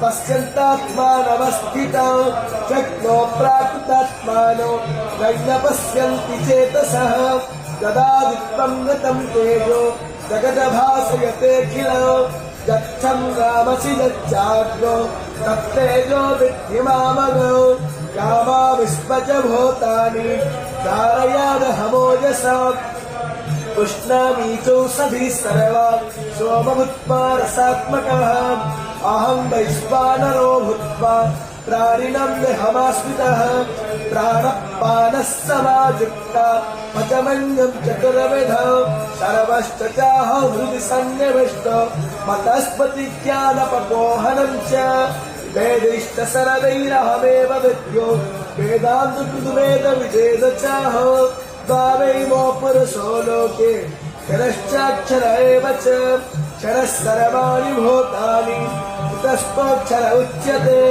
पश्यन्तात्मानवस्थितौ शक्नो प्राकृतात्मानो नैन पश्यन्ति चेतसः यदादित्वं गतं तेजो जगद्भासयतेऽखिलो यच्छं रामसि यच्चाग्नो तत्तेजो विद्धि मामगौ कामाविश्वच भूतानि धारयादहमोजसा उष्णामीचौषधिः सर्वा सोमभूत्वा रसात्मकः अहं वैश्वानरो भूत्वा प्राणिनं देहमाश्रितः प्राणपानः समायुक्ता पचमन्यं चतुर्विधौ सर्वश्च चाहं हृदि सन्निविष्टो मतस्पतिज्ञानपपोहनं च वेदैश्च विद्यो वेदान्तकृतवेदविजेद चाहो द्वावैमो पुरुषो लोके क्षरश्चाक्षर एव च क्षरः सर्वाणि भूतानि तस्माक्षर उच्यते।